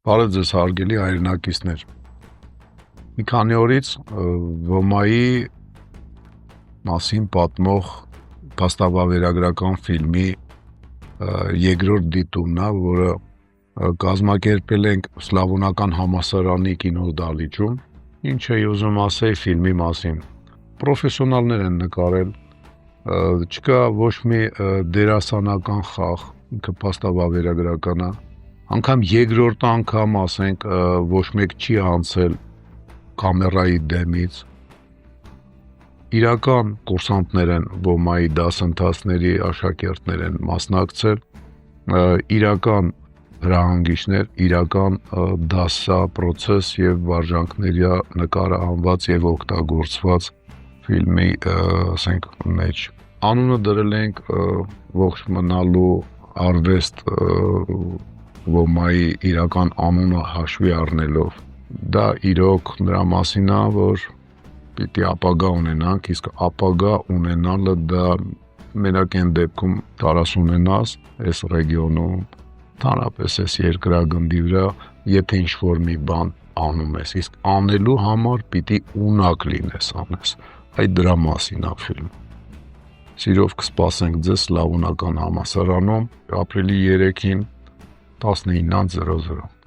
Բարև ձեզ հարգելի հայրենակիցներ։ Մի քանի օրից ՈՄԱ-ի մասին պատմող փաստավավերագրական ֆիլմի երկրորդ դիտումն է, որը կազմակերպել ենք Սլավոնական համալսարանի կինոդահլիճում, ինչ էի ուզում ասել ֆիլմի մասին։ Պրոֆեսիոնալներ են նկարել, չկա ոչ մի դերասանական խաղ, ինքը փաստավավերագրական է, անգամ երկրորդ անգամ ասենք ոչ մեկ չի անցել կամերայի դեմից, իրական կուրսանտներ են ՈՄԱ-ի դասընթացների աշակերտներ են մասնակցել, իրական հրահանգիչներ, իրական դասապրոցես եւ վարժանքների նկարահանված եւ օգտագործված ֆիլմի ասենք մեջ։ Անունը դրել ենք ողջ մնալու արվեստ ՈՄԱ-ի իրական անունը հաշվի առնելով։ Դա իրոք նրա մասին է, որ պիտի ապագա ունենանք, իսկ ապագա ունենալը դա մենակ այն դեպքում կարաս ունենաս այս ռեգիոնում, ընդհանրապես այս երկրագնդի վրա, եթե ինչ-որ մի բան անում ես, իսկ անելու համար պիտի ունակ լինես անես։ Այդ դրա մասին է ֆիլմը։ Սիրով կսպասենք ձեզ Սլավոնական համալսարանում ապրիլի 3-ին 19:00